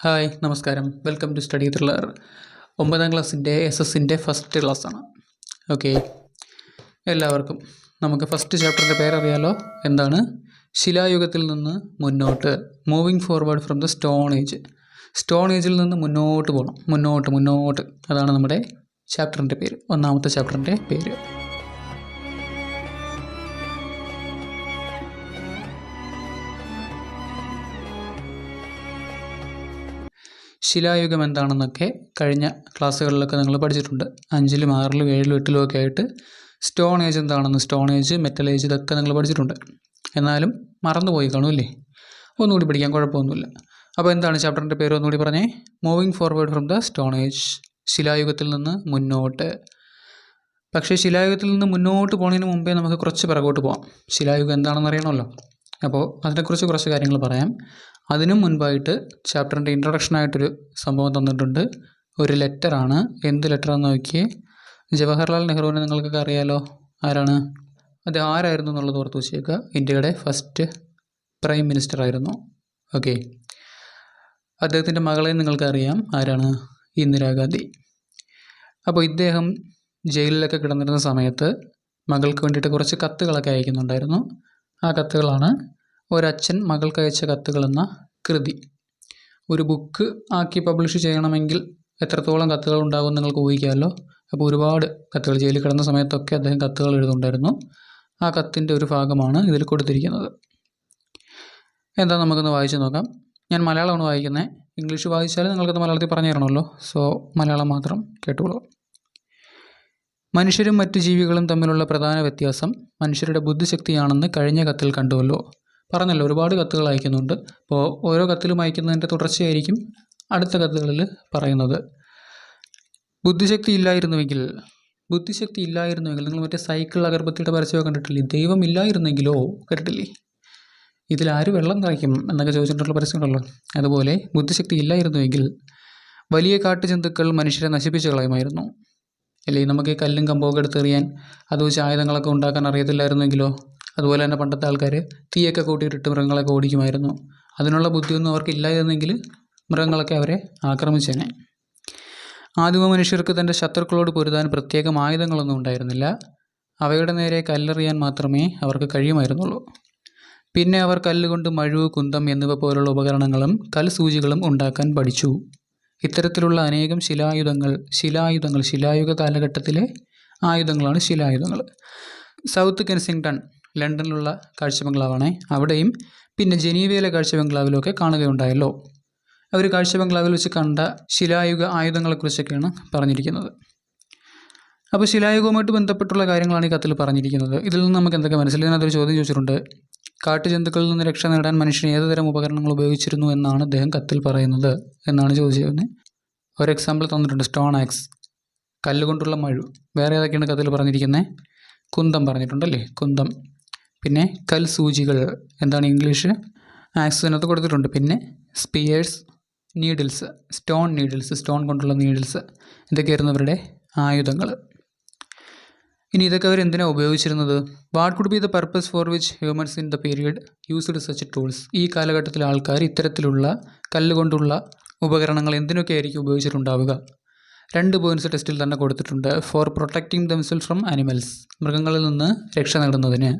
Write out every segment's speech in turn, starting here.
Hi നമസ്കാരം. Welcome to study thriller. 9ാം ക്ലാസ്സിൻ്റെ SS-ൻ്റെ ഫസ്റ്റ് ക്ലാസ്സാണ്. ഓക്കെ, എല്ലാവർക്കും നമുക്ക് ഫസ്റ്റ് ചാപ്റ്ററിൻ്റെ പേരറിയാലോ. എന്താണ്? ശിലായുഗത്തിൽ നിന്ന് മുന്നോട്ട്, moving forward from the stone age. Stone ഏജിൽ നിന്ന് മുന്നോട്ട് പോകണം, മുന്നോട്ട്. അതാണ് നമ്മുടെ ചാപ്റ്ററിൻ്റെ പേര്, ഒന്നാമത്തെ ചാപ്റ്ററിൻ്റെ പേര്. ശിലായുഗം എന്താണെന്നൊക്കെ കഴിഞ്ഞ ക്ലാസ്സുകളിലൊക്കെ നിങ്ങൾ പഠിച്ചിട്ടുണ്ട്. 5ലും 6ലും 7ലും 8ലും ഒക്കെ ആയിട്ട് സ്റ്റോൺ ഏജ് എന്താണെന്ന്, സ്റ്റോൺ ഏജ്, മെറ്റൽ ഏജ്, ഇതൊക്കെ നിങ്ങൾ പഠിച്ചിട്ടുണ്ട്. എന്നാലും മറന്നുപോയി കാണുമല്ലേ? ഒന്നുകൂടി പഠിക്കാൻ കുഴപ്പമൊന്നുമില്ല. അപ്പോൾ എന്താണ് ചാപ്റ്ററിൻ്റെ പേര് ഒന്നുകൂടി പറഞ്ഞേ? Moving forward from the stone age, ശിലായുഗത്തിൽ നിന്ന് മുന്നോട്ട്. പക്ഷേ ശിലായുഗത്തിൽ നിന്ന് മുന്നോട്ട് പോകുന്നതിന് മുമ്പേ നമുക്ക് കുറച്ച് പിറകോട്ട് പോകാം. ശിലായുഗം എന്താണെന്ന് അറിയണമല്ലോ. അപ്പോൾ അതിനെക്കുറിച്ച് കുറച്ച് കാര്യങ്ങൾ പറയാം. അതിനും മുൻപായിട്ട് ചാപ്റ്ററിൻ്റെ ഇൻട്രൊഡക്ഷനായിട്ടൊരു സംഭവം തന്നിട്ടുണ്ട്. ഒരു ലെറ്ററാണ്. എന്ത് ലെറ്ററാണെന്ന് നോക്കിയേ. ജവഹർലാൽ നെഹ്റുവിനെ നിങ്ങൾക്കൊക്കെ അറിയാലോ. ആരാണ് അത്? ആരായിരുന്നു എന്നുള്ളത് ഓർത്ത് വെച്ചേക്കുക. ഇന്ത്യയുടെ ഫസ്റ്റ് പ്രൈം മിനിസ്റ്റർ ആയിരുന്നു. ഓക്കെ, അദ്ദേഹത്തിൻ്റെ മകളെ നിങ്ങൾക്കറിയാം. ആരാണ്? ഇന്ദിരാഗാന്ധി. അപ്പോൾ ഇദ്ദേഹം ജയിലിലൊക്കെ കിടന്നിരുന്ന സമയത്ത് മകൾക്ക് വേണ്ടിയിട്ട് കുറച്ച് കത്തുകളൊക്കെ അയക്കുന്നുണ്ടായിരുന്നു. ആ കത്തുകളാണ് ഒരച്ഛൻ മകൾക്ക് അയച്ച കത്തുകൾ എന്ന കൃതി. ഒരു ബുക്ക് ആക്കി പബ്ലിഷ് ചെയ്യണമെങ്കിൽ എത്രത്തോളം കത്തുകൾ ഉണ്ടാകും നിങ്ങൾക്ക് ഊഹിക്കാമല്ലോ. അപ്പോൾ ഒരുപാട് കത്തുകൾ, ജയിലിൽ കിടന്ന സമയത്തൊക്കെ അദ്ദേഹം കത്തുകൾ എഴുതുന്നുണ്ടായിരുന്നു. ആ കത്തിൻ്റെ ഒരു ഭാഗമാണ് ഇതിൽ കൊടുത്തിരിക്കുന്നത്. എന്താ, നമുക്കൊന്ന് വായിച്ച് നോക്കാം. ഞാൻ മലയാളമാണ് വായിക്കുന്നത്. ഇംഗ്ലീഷ് വായിച്ചാൽ നിങ്ങൾക്കത് മലയാളത്തിൽ പറഞ്ഞു തരണമല്ലോ. സോ മലയാളം മാത്രം കേട്ടോളൂ. മനുഷ്യരും മറ്റു ജീവികളും തമ്മിലുള്ള പ്രധാന വ്യത്യാസം മനുഷ്യരുടെ ബുദ്ധിശക്തിയാണെന്ന് കഴിഞ്ഞ കത്തിൽ കണ്ടുവല്ലോ. പറഞ്ഞല്ലോ, ഒരുപാട് കത്തുകൾ അയക്കുന്നുണ്ട്. അപ്പോൾ ഓരോ കത്തിലും അയക്കുന്നതിൻ്റെ തുടർച്ചയായിരിക്കും അടുത്ത കത്തുകളിൽ പറയുന്നത്. ബുദ്ധിശക്തി ഇല്ലായിരുന്നുവെങ്കിൽ നിങ്ങൾ മറ്റേ സൈക്കിൾ അഗർബത്തിയുടെ പരസ്യമൊക്കെ കണ്ടിട്ടില്ലേ? ദൈവം ഇല്ലായിരുന്നെങ്കിലോ, കേട്ടിട്ടില്ലേ? ഇതിലാര് വെള്ളം തളിക്കും എന്നൊക്കെ ചോദിച്ചിട്ടുള്ള പരസ്യമുണ്ടല്ലോ. അതുപോലെ ബുദ്ധിശക്തി ഇല്ലായിരുന്നുവെങ്കിൽ വലിയ കാട്ടുജന്തുക്കൾ മനുഷ്യരെ നശിപ്പിച്ച് കളയുമായിരുന്നു. അല്ലെങ്കിൽ നമുക്ക് ഈ കല്ലും കമ്പൊക്കെ എടുത്തെറിയാൻ, അത് വെച്ച് ആയുധങ്ങളൊക്കെ ഉണ്ടാക്കാൻ അറിയത്തില്ലായിരുന്നെങ്കിലോ? അതുപോലെ തന്നെ പണ്ടത്തെ ആൾക്കാർ തീയൊക്കെ കൂട്ടിയിട്ടിട്ട് മൃഗങ്ങളൊക്കെ ഓടിക്കുമായിരുന്നു. അതിനുള്ള ബുദ്ധിയൊന്നും അവർക്കില്ലായിരുന്നെങ്കിൽ മൃഗങ്ങളൊക്കെ അവരെ ആക്രമിച്ചേനെ. ആദിമ മനുഷ്യർക്ക് തൻ്റെ ശത്രുക്കളോട് പൊരുതാൻ പ്രത്യേകം ആയുധങ്ങളൊന്നും ഉണ്ടായിരുന്നില്ല. അവയുടെ നേരെ കല്ലെറിയാൻ മാത്രമേ അവർക്ക് കഴിയുമായിരുന്നുള്ളൂ. പിന്നെ അവർ കല്ലുകൊണ്ട് മഴു, കുന്തം എന്നിവ പോലുള്ള ഉപകരണങ്ങളും കൽസൂചികളും ഉണ്ടാക്കാൻ പഠിച്ചു. ഇത്തരത്തിലുള്ള അനേകം ശിലായുഗ കാലഘട്ടത്തിലെ ആയുധങ്ങളാണ് ശിലായുധങ്ങൾ. സൗത്ത് കെൻസിങ്ടൺ, ലണ്ടനിലുള്ള കാഴ്ച ബംഗ്ലാവാണ്. അവിടെയും പിന്നെ ജനീവയിലെ കാഴ്ച ബംഗ്ലാവിലൊക്കെ കാണുകയുണ്ടായല്ലോ. അവർ കാഴ്ച ബംഗ്ലാവിൽ വെച്ച് കണ്ട ശിലായുഗ ആയുധങ്ങളെക്കുറിച്ചൊക്കെയാണ് പറഞ്ഞിരിക്കുന്നത്. അപ്പോൾ ശിലായുഗവുമായിട്ട് ബന്ധപ്പെട്ടുള്ള കാര്യങ്ങളാണ് ഈ കത്തിൽ പറഞ്ഞിരിക്കുന്നത്. ഇതിൽ നിന്ന് നമുക്ക് എന്തൊക്കെ മനസ്സിലായി? ഇതിനകത്തൊരു ചോദ്യം ചോദിച്ചിട്ടുണ്ട്. കാട്ടുജന്തുക്കളിൽ നിന്ന് രക്ഷ നേടാൻ മനുഷ്യൻ ഏതുതരം ഉപകരണങ്ങൾ ഉപയോഗിച്ചിരുന്നു എന്നാണ് അദ്ദേഹം കത്തിൽ പറയുന്നത് എന്നാണ് ചോദിച്ചിരുന്നത്. ഒരു എക്സാമ്പിൾ തന്നിട്ടുണ്ട്, സ്റ്റോൺ ആക്സ്, കല്ലുകൊണ്ടുള്ള മഴു. വേറെ ഏതൊക്കെയാണ് കത്തിൽ പറഞ്ഞിരിക്കുന്നത്? കുന്തം പറഞ്ഞിട്ടുണ്ടല്ലേ, കുന്തം. പിന്നെ കൽസൂചികൾ, എന്താണ് ഇംഗ്ലീഷ്? ആക്സിനകത്ത് കൊടുത്തിട്ടുണ്ട്. പിന്നെ സ്പിയേഴ്സ്, നീഡിൽസ്, സ്റ്റോൺ കൊണ്ടുള്ള നീഡിൽസ്, ഇതൊക്കെയായിരുന്നു അവരുടെ ആയുധങ്ങൾ. ഇനി ഇതൊക്കെ അവർ എന്തിനാണ് ഉപയോഗിച്ചിരുന്നത്? What could be the purpose for which humans in the period used such tools? ഈ കാലഘട്ടത്തിലെ ആൾക്കാർ ഇത്തരത്തിലുള്ള കല്ലുകൊണ്ടുള്ള ഉപകരണങ്ങൾ എന്തിനൊക്കെ ആയിരിക്കും ഉപയോഗിച്ചിട്ടുണ്ടാവുക? 2 പോയിൻറ്റ്സ് ടെസ്റ്റിൽ തന്നെ കൊടുത്തിട്ടുണ്ട്. For protecting themselves from animals, മൃഗങ്ങളിൽ നിന്ന് രക്ഷ നേടുന്നതിന്.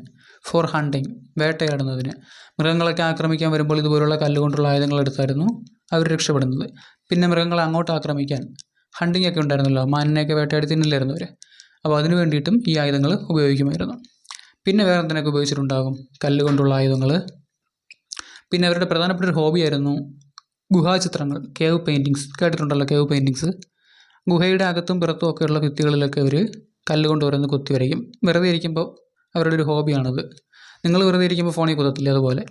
ഫോർ ഹണ്ടിങ്, വേട്ടയാടുന്നതിന്. മൃഗങ്ങളൊക്കെ ആക്രമിക്കാൻ വരുമ്പോൾ ഇതുപോലുള്ള കല്ലുകൊണ്ടുള്ള ആയുധങ്ങൾ എടുത്തായിരുന്നു അവർ രക്ഷപ്പെടുന്നത്. പിന്നെ മൃഗങ്ങളെ അങ്ങോട്ട് ആക്രമിക്കാൻ ഹണ്ടിങ് ഒക്കെ ഉണ്ടായിരുന്നല്ലോ, മാനിനെയൊക്കെ വേട്ടയാടി തിന്നില്ലായിരുന്നു അവർ. അപ്പോൾ അതിന് വേണ്ടിയിട്ടും ഈ ആയുധങ്ങൾ ഉപയോഗിക്കുമായിരുന്നു. പിന്നെ വേറെ എന്തിനൊക്കെ ഉപയോഗിച്ചിട്ടുണ്ടാകും? കല്ലുകൊണ്ടുള്ള ആയുധങ്ങൾ. പിന്നെ അവരുടെ പ്രധാനപ്പെട്ട ഒരു ഹോബിയായിരുന്നു ഗുഹാചിത്രങ്ങൾ, കേവ് പെയിൻറ്റിങ്സ്. കേട്ടിട്ടുണ്ടല്ലോ കേവ് പെയിൻറ്റിങ്സ്? ഗുഹയുടെ അകത്തും പുറത്തും ഒക്കെയുള്ള ഭിത്തികളിലൊക്കെ അവർ കല്ലുകൊണ്ട് ഓരോന്ന് കുത്തി വരയ്ക്കും. വെറുതെ ഇരിക്കുമ്പോൾ അവരുടെ ഒരു ഹോബിയാണത്. നിങ്ങൾ വെറുതെ ഇരിക്കുമ്പോൾ ഫോണിൽ കുത്തത്തില്ല, അതുപോലെ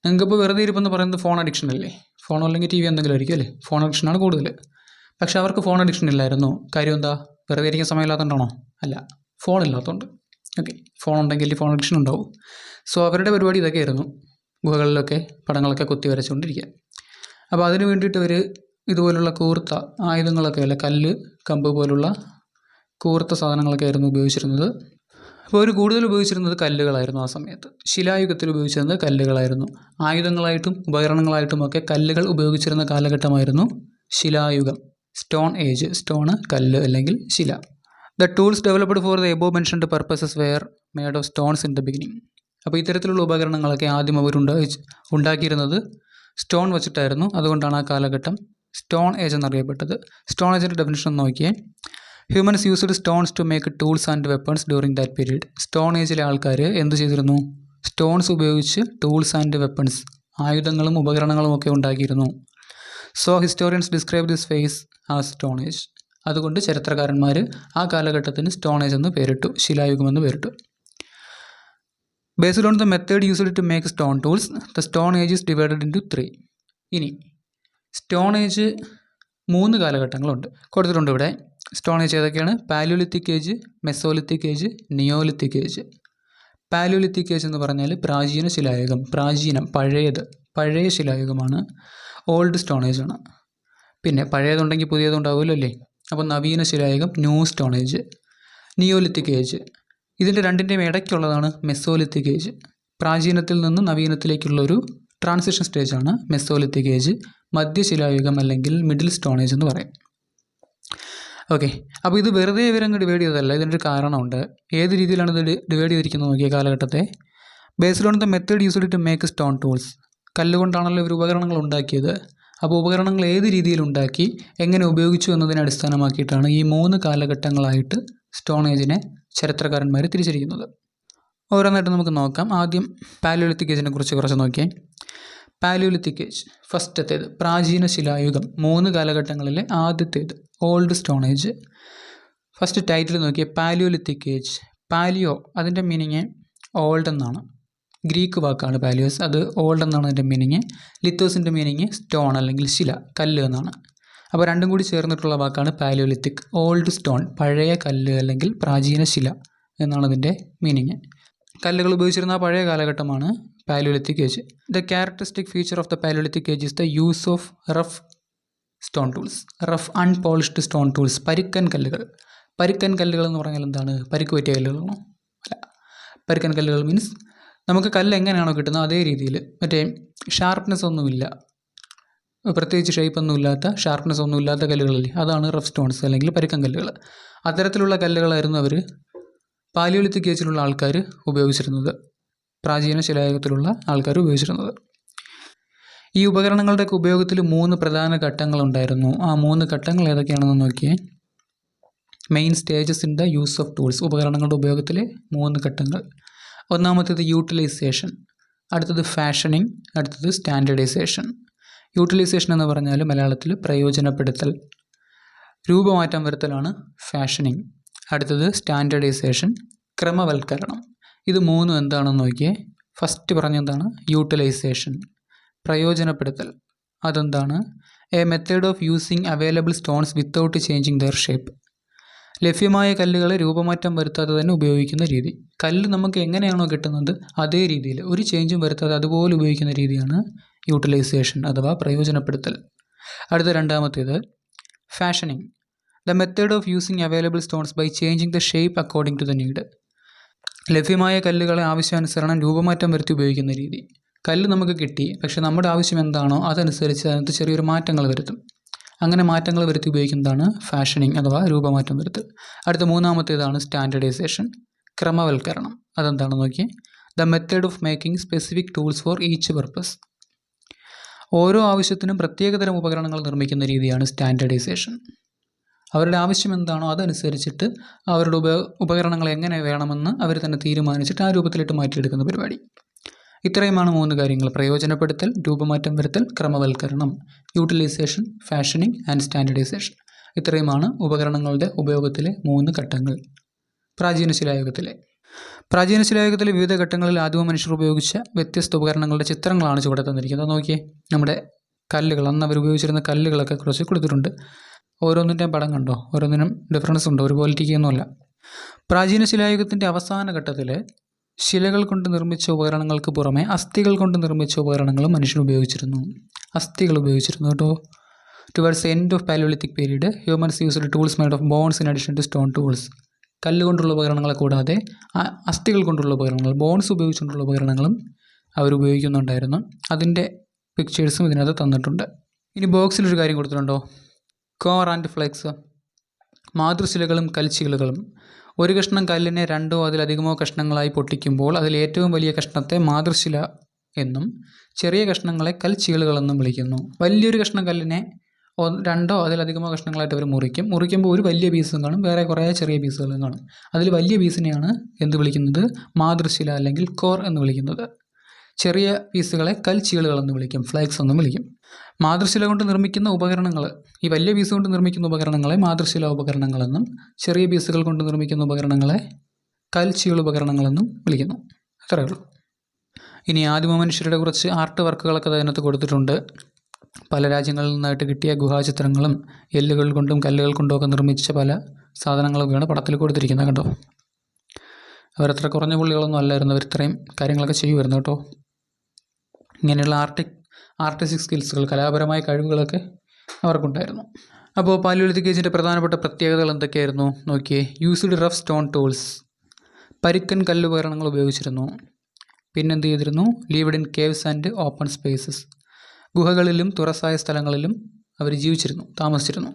നിങ്ങൾക്കിപ്പോൾ വെറുതെ ഇരിപ്പെന്ന് പറയുന്നത് ഫോൺ അഡിക്ഷൻ അല്ലേ? ഫോണോ അല്ലെങ്കിൽ TV എന്തെങ്കിലും ആയിരിക്കും അല്ലേ? ഫോൺ അഡിക്ഷനാണ് കൂടുതൽ. പക്ഷെ അവർക്ക് ഫോൺ അഡിക്ഷൻ ഇല്ലായിരുന്നു. കാര്യം എന്താ? വെറുതെ ഇരിക്കാൻ സമയമില്ലാത്തതുകൊണ്ടാണോ? അല്ല, ഫോൺ ഇല്ലാത്തതുകൊണ്ട്. ഓക്കെ, ഫോൺ ഉണ്ടെങ്കിൽ ഫോൺ അഡിക്ഷൻ ഉണ്ടാവും. സോ അവരുടെ പരിപാടി ഇതൊക്കെയായിരുന്നു, ഗുഹകളിലൊക്കെ പടങ്ങളൊക്കെ കുത്തി വരച്ചുകൊണ്ടിരിക്കുക. അപ്പോൾ അതിന് വേണ്ടിയിട്ട് അവർ ഇതുപോലുള്ള കൂർത്ത ആയുധങ്ങളൊക്കെ അല്ല, കല്ല്, കമ്പ് പോലുള്ള കൂർത്ത സാധനങ്ങളൊക്കെ ആയിരുന്നു ഉപയോഗിച്ചിരുന്നത്. അപ്പോൾ അവർ കൂടുതൽ ഉപയോഗിച്ചിരുന്നത് കല്ലുകളായിരുന്നു ആ സമയത്ത്. ശിലായുഗത്തിൽ ഉപയോഗിച്ചിരുന്നത് കല്ലുകളായിരുന്നു. ആയുധങ്ങളായിട്ടും ഉപകരണങ്ങളായിട്ടുമൊക്കെ കല്ലുകൾ ഉപയോഗിച്ചിരുന്ന കാലഘട്ടമായിരുന്നു ശിലായുഗം. Stone age. സ്റ്റോണ് കല്ല് അല്ലെങ്കിൽ ശില. The tools developed for the above mentioned purposes were made of stones in the beginning. അപ്പോൾ ഇത്തരത്തിലുള്ള ഉപകരണങ്ങളൊക്കെ ആദ്യം അവർ ഉണ്ടാക്കിയിരുന്നത് സ്റ്റോൺ വെച്ചിട്ടായിരുന്നു. അതുകൊണ്ടാണ് ആ കാലഘട്ടം സ്റ്റോൺ ഏജ് എന്നറിയപ്പെട്ടത്. സ്റ്റോൺ ഏജിൻ്റെ ഡെഫിനിഷൻ നോക്കിയേ. Humans used stones to make tools and weapons during that period. Stone ഏജിലെ ആൾക്കാർ എന്ത് ചെയ്തിരുന്നു? സ്റ്റോൺസ് ഉപയോഗിച്ച് ടൂൾസ് ആൻഡ് വെപ്പൺസ്, ആയുധങ്ങളും ഉപകരണങ്ങളും ഒക്കെ ഉണ്ടാക്കിയിരുന്നു. So historians describe this face as stone age. അതുകൊണ്ട് ചരിത്രകാരന്മാർ ആ കാലഘട്ടത്തിന് സ്റ്റോൺ ഏജ് എന്ന് പേരിട്ടു, ശിലായുഗം എന്ന് പേരിട്ടു. Based on the method used to make stone tools the stone age is divided into 3. ഇനി സ്റ്റോൺ ഏജ് 3 കാലഘട്ടങ്ങളുണ്ട്, കൊടുത്തിട്ടുണ്ട് ഇവിടെ. സ്റ്റോൺ ഏജ് ഏതൊക്കെയാണ്? Palaeolithic age, mesolithic age, neolithic age. Palaeolithic age എന്ന് പറഞ്ഞാൽ പ്രാചീന ശിലായുഗം. പ്രാചീനം, പഴയ ശിലായുഗമാണ്. ഓൾഡ് സ്റ്റോൺ ഏജ് ആണ്. പിന്നെ പഴയതുണ്ടെങ്കിൽ പുതിയതുണ്ടാവുമല്ലോ അല്ലേ? അപ്പോൾ നവീന ശിലായുഗം, new stone age. Neolithic age ഇതിൻ്റെ രണ്ടിൻ്റെയും ഇടയ്ക്കുള്ളതാണ് മെസോലിത്തിക് ഏജ്. പ്രാചീനത്തിൽ നിന്ന് നവീനത്തിലേക്കുള്ളൊരു ട്രാൻസിഷൻ സ്റ്റേജാണ് മെസോലിത്തിക് ഏജ്. മധ്യശിലായുഗം അല്ലെങ്കിൽ മിഡിൽ സ്റ്റോൺ ഏജ് എന്ന് പറയും. ഓക്കെ, അപ്പോൾ ഇത് വെറുതെ ഇവരങ്ങ് ഡിവൈഡ് ചെയ്തതല്ല, ഇതിനൊരു കാരണമുണ്ട്. ഏത് രീതിയിലാണ് ഇത് ഡിവൈഡ് ചെയ്തിരിക്കുന്നത് നോക്കിയ കാലഘട്ടത്തെ? Based on the method used to make stone tools. കല്ലുകൊണ്ടാണല്ലോ ഇവർ ഉപകരണങ്ങൾ ഉണ്ടാക്കിയത്. അപ്പോൾ ഉപകരണങ്ങൾ ഏത് രീതിയിൽ ഉണ്ടാക്കി, എങ്ങനെ ഉപയോഗിച്ചു എന്നതിനെ അടിസ്ഥാനമാക്കിയിട്ടാണ് ഈ 3 കാലഘട്ടങ്ങളായിട്ട് സ്റ്റോൺ ഏജിനെ ചരിത്രകാരന്മാർ തിരിച്ചിരിക്കുന്നത്. ഓരോന്നായിട്ട് നമുക്ക് നോക്കാം. ആദ്യം പാലിയോലിത്തിക് ഏജിനെ കുറിച്ച് കുറച്ച് നോക്കിയേ. പാലിയോലിത്തിക് ഏജ് ഫസ്റ്റത്തേത്, പ്രാചീന ശിലായുഗം. 3 കാലഘട്ടങ്ങളിലെ ആദ്യത്തേത് old stone age. First title നോക്കിയേ, പാലിയോലിത്തിക് ഏജ്. പാലിയോ അതിൻ്റെ മീനിങ് ഓൾഡ് എന്നാണ്. ഗ്രീക്ക് വാക്കാണ് പാലിയോസ്, അത് ഓൾഡ് എന്നാണ് അതിൻ്റെ മീനിങ്. ലിത്തോസിൻ്റെ മീനിങ് സ്റ്റോൺ അല്ലെങ്കിൽ ശില, കല്ല് എന്നാണ്. അപ്പോൾ രണ്ടും കൂടി ചേർന്നിട്ടുള്ള വാക്കാണ് പാലിയോലിത്തിക്. ഓൾഡ് സ്റ്റോൺ, പഴയ കല്ല് അല്ലെങ്കിൽ പ്രാചീന ശില എന്നാണ് അതിൻ്റെ മീനിങ്. കല്ലുകൾ ഉപയോഗിച്ചിരുന്ന ആ പഴയ കാലഘട്ടമാണ് palaeolithic age. The characteristic feature of the palaeolithic age is the use of rough stone tools. Rough unpolished stone tools. പരുക്കൻ കല്ലുകൾ. പരുക്കൻ കല്ലുകൾ എന്ന് പറഞ്ഞാൽ എന്താണ്? പരിക്ക് പറ്റിയ കല്ലുകളാണോ? അല്ല. പരുക്കൻ കല്ലുകൾ മീൻസ് നമുക്ക് കല്ല് എങ്ങനെയാണോ കിട്ടുന്നത് അതേ രീതിയിൽ, മറ്റേ ഷാർപ്നെസ് ഒന്നുമില്ല, പ്രത്യേകിച്ച് ഷേപ്പൊന്നും ഇല്ലാത്ത, ഷാർപ്നെസ് ഒന്നും ഇല്ലാത്ത കല്ലുകളില്ലേ, അതാണ് റഫ് സ്റ്റോൺസ് അല്ലെങ്കിൽ പരുക്കൻ കല്ലുകൾ. അത്തരത്തിലുള്ള കല്ലുകളായിരുന്നു അവർ പാലിയോലിത്തിക് ഏജിലുള്ള ആൾക്കാർ ഉപയോഗിച്ചിരുന്നത്, പ്രാചീന ശിലായുഗത്തിലുള്ള ആൾക്കാർ ഉപയോഗിച്ചിരുന്നത്. ഈ ഉപകരണങ്ങളുടെയൊക്കെ ഉപയോഗത്തിൽ 3 പ്രധാന ഘട്ടങ്ങളുണ്ടായിരുന്നു. ആ 3 ഘട്ടങ്ങൾ ഏതൊക്കെയാണെന്ന് നോക്കിയേ. Main stages in the use of tools. ഉപകരണങ്ങളുടെ ഉപയോഗത്തിലെ 3 ഘട്ടങ്ങൾ. ഒന്നാമത്തേത് യൂട്ടിലൈസേഷൻ, അടുത്തത് ഫാഷനിങ്, അടുത്തത് സ്റ്റാൻഡേർഡൈസേഷൻ. യൂട്ടിലൈസേഷൻ എന്ന് പറഞ്ഞാൽ മലയാളത്തിൽ പ്രയോജനപ്പെടുത്തൽ, രൂപമാറ്റം വരുത്തലാണ് ഫാഷനിങ്. അടുത്തത് സ്റ്റാൻഡേർഡൈസേഷൻ, ക്രമവൽക്കരണം. ഇത് 3 എന്താണെന്ന് നോക്കിയേ. ഫസ്റ്റ് പറഞ്ഞെന്താണ്? യൂട്ടിലൈസേഷൻ, പ്രയോജനപ്പെടുത്തൽ. അതെന്താണ്? A method of using available stones without changing there shape. ലഭ്യമായ കല്ലുകളെ രൂപമാറ്റം വരുത്താതെ തന്നെ ഉപയോഗിക്കുന്ന രീതി. കല്ല് നമുക്ക് എങ്ങനെയാണോ കിട്ടുന്നത് അതേ രീതിയിൽ, ഒരു ചേഞ്ചും വരുത്താതെ അതുപോലെ ഉപയോഗിക്കുന്ന രീതിയാണ് യൂട്ടിലൈസേഷൻ അഥവാ പ്രയോജനപ്പെടുത്തൽ. അടുത്ത രണ്ടാമത്തേത് fashioning. The method of using available stones by changing the shape according to the need. ലഭ്യമായ കല്ലുകളെ ആവശ്യാനുസരണം രൂപമാറ്റം വരുത്തി ഉപയോഗിക്കുന്ന രീതി. കല്ല് നമുക്ക് കിട്ടി, പക്ഷേ നമ്മുടെ ആവശ്യം എന്താണോ അതനുസരിച്ച് അതിനകത്ത് ചെറിയൊരു മാറ്റങ്ങൾ വരുത്തും. അങ്ങനെ മാറ്റങ്ങൾ വരുത്തി ഉപയോഗിക്കുന്നതാണ് ഫാഷനിങ് അഥവാ രൂപമാറ്റം വരുത്തൽ. അടുത്ത മൂന്നാമത്തേതാണ് സ്റ്റാൻഡേർഡൈസേഷൻ, ക്രമവൽക്കരണം. അതെന്താണെന്ന് നോക്കി. The method of making specific tools for each purpose. ഓരോ ആവശ്യത്തിനും പ്രത്യേകതരം ഉപകരണങ്ങൾ നിർമ്മിക്കുന്ന രീതിയാണ് സ്റ്റാൻഡേർഡൈസേഷൻ. അവരുടെ ആവശ്യം എന്താണോ അതനുസരിച്ചിട്ട് അവരുടെ ഉപകരണങ്ങൾ എങ്ങനെ വേണമെന്ന് അവർ തന്നെ തീരുമാനിച്ചിട്ട് ആ രൂപത്തിലിട്ട് മാറ്റിയെടുക്കുന്ന പരിപാടി. ഇത്രയുമാണ് 3 കാര്യങ്ങൾ: പ്രയോജനപ്പെടുത്തൽ, രൂപമാറ്റം വരുത്തൽ, ക്രമവൽക്കരണം. Utilisation, fashioning and standardisation. ഇത്രയുമാണ് ഉപകരണങ്ങളുടെ ഉപയോഗത്തിലെ 3 ഘട്ടങ്ങൾ. പ്രാചീന ശിലായുഗത്തിലെ വിവിധ ഘട്ടങ്ങളിൽ ആദിമ മനുഷ്യർ ഉപയോഗിച്ച വ്യത്യസ്ത ഉപകരണങ്ങളുടെ ചിത്രങ്ങളാണ് ചുവടെ തന്നിരിക്കുന്നത്. നോക്കിയേ, നമ്മുടെ കല്ലുകൾ, അന്ന് അവർ ഉപയോഗിച്ചിരുന്ന കല്ലുകളൊക്കെ കുറച്ച് കൊടുത്തിട്ടുണ്ട്. ഓരോന്നിൻ്റെയും പടം കണ്ടോ? ഓരോന്നിനും ഡിഫറൻസ് ഉണ്ടോ? ഒരു ക്വാളിറ്റിക്കൊന്നുമല്ല. പ്രാചീന ശിലായുഗത്തിൻ്റെ അവസാന ഘട്ടത്തിൽ ശിലകൾ കൊണ്ട് നിർമ്മിച്ച ഉപകരണങ്ങൾക്ക് പുറമെ അസ്ഥികൾ കൊണ്ട് നിർമ്മിച്ച ഉപകരണങ്ങളും മനുഷ്യൻ ഉപയോഗിച്ചിരുന്നു. അസ്ഥികൾ ഉപയോഗിച്ചിരുന്നു കേട്ടോ. Towards end of palaeolithic period humans used tools made of bones in addition to stone tools. കല്ലുകൊണ്ടുള്ള ഉപകരണങ്ങളെ കൂടാതെ അസ്ഥികൾ കൊണ്ടുള്ള ഉപകരണങ്ങൾ, ബോൺസ് ഉപയോഗിച്ചുകൊണ്ടുള്ള ഉപകരണങ്ങളും അവർ ഉപയോഗിക്കുന്നുണ്ടായിരുന്നു. അതിൻ്റെ പിക്ചേഴ്സും ഇതിനകത്ത് തന്നിട്ടുണ്ട്. ഇനി ബോക്സിലൊരു കാര്യം കൊടുത്തിട്ടുണ്ടോ? കോർ ആൻഡ് ഫ്ലെക്സ്, മാതൃശിലകളും കൽച്ചിലുകളും. ഒരു കഷ്ണം കല്ലിനെ 2ഓ അതിലധികമോ കഷ്ണങ്ങളായി പൊട്ടിക്കുമ്പോൾ അതിൽ ഏറ്റവും വലിയ കഷ്ണത്തെ മാതൃശില എന്നും ചെറിയ കഷ്ണങ്ങളെ കൽച്ചീളുകളെന്നും വിളിക്കുന്നു. വലിയൊരു കഷ്ണം കല്ലിനെ 2ഓ അതിലധികമോ കഷ്ണങ്ങളായിട്ട് അവർ മുറിക്കുമ്പോൾ ഒരു വലിയ പീസും കാണും, വേറെ കുറേ ചെറിയ പീസുകളും കാണും. അതിൽ വലിയ പീസിനെയാണ് എന്ത് വിളിക്കുന്നത്? മാതൃശില അല്ലെങ്കിൽ കോർ എന്ന് വിളിക്കുന്നത്. ചെറിയ പീസുകളെ കൽച്ചീളുകളെന്ന് വിളിക്കും, ഫ്ലേക്സ് എന്നും വിളിക്കും. മാതൃശില കൊണ്ട് നിർമ്മിക്കുന്ന ഉപകരണങ്ങൾ, ഈ വലിയ പീസ് കൊണ്ട് നിർമ്മിക്കുന്ന ഉപകരണങ്ങളെ മാതൃശില ഉപകരണങ്ങളെന്നും ചെറിയ പീസുകൾ കൊണ്ട് നിർമ്മിക്കുന്ന ഉപകരണങ്ങളെ കൽച്ചീൾ ഉപകരണങ്ങളെന്നും വിളിക്കുന്നു. അത്രയേ ഉള്ളൂ. ഇനി ആദിമ മനുഷ്യരുടെ കുറച്ച് ആർട്ട് വർക്കുകളൊക്കെ അതിനകത്ത് കൊടുത്തിട്ടുണ്ട്. പല രാജ്യങ്ങളിൽ നിന്നായിട്ട് കിട്ടിയ ഗുഹാചിത്രങ്ങളും എല്ലുകൾ കൊണ്ടും കല്ലുകൾ കൊണ്ടും ഒക്കെ നിർമ്മിച്ച പല സാധനങ്ങളൊക്കെയാണ് പടത്തിൽ കൊടുത്തിരിക്കുന്നത്. കണ്ടോ, അവരത്ര കുറഞ്ഞ പുള്ളികളൊന്നും അല്ലായിരുന്നു, അവർ ഇത്രയും കാര്യങ്ങളൊക്കെ ചെയ്യുമായിരുന്നു കേട്ടോ. ഇങ്ങനെയുള്ള ആർട്ടിസ്റ്റിക് സ്കിൽസുകൾ, കലാപരമായ കഴിവുകളൊക്കെ അവർക്കുണ്ടായിരുന്നു. അപ്പോൾ പാലിയോലിത്തിക് ഏജിൻ്റെ പ്രധാനപ്പെട്ട പ്രത്യേകതകൾ എന്തൊക്കെയായിരുന്നു നോക്കിയേ. യൂസ്ഡ് റഫ് സ്റ്റോൺ ടൂൾസ്, പരുക്കൻ കല്ലുപകരണങ്ങൾ ഉപയോഗിച്ചിരുന്നു. പിന്നെന്ത് ചെയ്തിരുന്നു? Lived in caves and open spaces, ഗുഹകളിലും തുറസായ സ്ഥലങ്ങളിലും അവർ ജീവിച്ചിരുന്നു, താമസിച്ചിരുന്നു.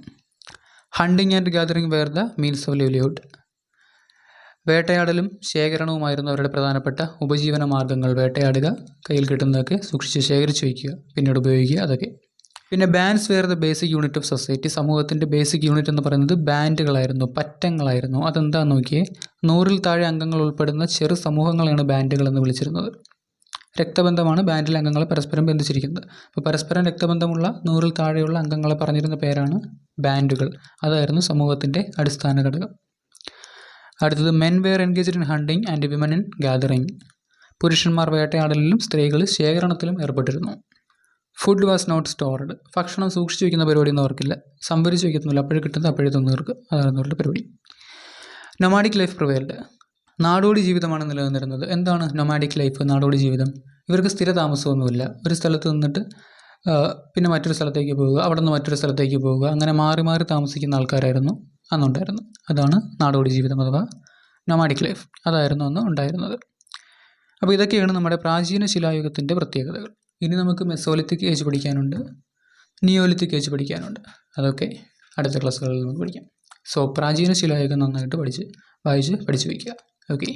Hunting and gathering were the means of livelihood, വേട്ടയാടലും ശേഖരണവുമായിരുന്നു അവരുടെ പ്രധാനപ്പെട്ട ഉപജീവന മാർഗ്ഗങ്ങൾ. വേട്ടയാടുക, കയ്യിൽ കിട്ടുന്നതൊക്കെ സൂക്ഷിച്ച് ശേഖരിച്ച് വയ്ക്കുക, പിന്നീട് ഉപയോഗിക്കുക, അതൊക്കെ. പിന്നെ bands were the basic unit of society, സമൂഹത്തിൻ്റെ ബേസിക് യൂണിറ്റ് എന്ന് പറയുന്നത് ബാൻഡുകളായിരുന്നു, പറ്റങ്ങളായിരുന്നു. അതെന്താണെന്ന് നോക്കിയേ. 100-ൽ താഴെ അംഗങ്ങൾ ഉൾപ്പെടുന്ന ചെറു സമൂഹങ്ങളെയാണ് ബാൻഡുകൾ എന്ന് വിളിച്ചിരുന്നത്. രക്തബന്ധമാണ് ബാൻഡിലെ അംഗങ്ങളെ പരസ്പരം ബന്ധിച്ചിരിക്കുന്നത്. അപ്പോൾ പരസ്പരം രക്തബന്ധമുള്ള 100-ൽ താഴെയുള്ള അംഗങ്ങളെ പറഞ്ഞിരുന്ന പേരാണ് ബാൻഡുകൾ. അതായിരുന്നു സമൂഹത്തിൻ്റെ അടിസ്ഥാന ഘടകം. അടുത്തത് men were engaged in hunting and women in gathering, പുരുഷന്മാർ വേട്ടയാടലിലും സ്ത്രീകൾ ശേഖരണത്തിലും ഏർപ്പെട്ടിരുന്നു. ഫുഡ് വാസ് നോട്ട് സ്റ്റോർഡ്, ഭക്ഷണം സൂക്ഷിച്ച് വയ്ക്കുന്ന പരിപാടിയൊന്നും അവർക്കില്ല, സംഭരിച്ച് വയ്ക്കുന്നില്ല, അപ്പോഴും കിട്ടുന്നത് അപ്പോഴേ തിന്നു തീർക്കുക, അതായിരുന്നു അവരുടെ പരിപാടി. നൊമാഡിക് ലൈഫ് പ്രിവെയിൽഡ്, നാടോടി ജീവിതമാണ് നിലനിന്നിരുന്നത്. എന്താണ് നൊമാഡിക് ലൈഫ്, നാടോടി ജീവിതം? ഇവർക്ക് സ്ഥിര താമസമൊന്നുമില്ല. ഒരു സ്ഥലത്ത് നിന്നിട്ട് പിന്നെ മറ്റൊരു സ്ഥലത്തേക്ക് പോവുക, അവിടെ നിന്ന് മറ്റൊരു സ്ഥലത്തേക്ക് പോവുക, അങ്ങനെ മാറി മാറി താമസിക്കുന്ന ആൾക്കാരായിരുന്നു അന്നുണ്ടായിരുന്നു. അതാണ് നാടോടി ജീവിതം അഥവാ നൊമാഡിക് ലൈഫ്, അതായിരുന്നു അന്ന് ഉണ്ടായിരുന്നത്. അപ്പോൾ ഇതൊക്കെയാണ് നമ്മുടെ പ്രാചീന ശിലായുഗത്തിൻ്റെ പ്രത്യേകതകൾ. ഇനി നമുക്ക് മെസോലിത്തിക് ഏജ് പഠിക്കാനുണ്ട്, നിയോലിത്തിക് ഏജ് പഠിക്കാനുണ്ട്. അതൊക്കെ അടുത്ത ക്ലാസ്സുകളിൽ നമുക്ക് പഠിക്കാം. സോ പ്രാചീന ശിലായുഗം നന്നായിട്ട് വായിച്ച് പഠിച്ചു വയ്ക്കുക. ഓക്കെ.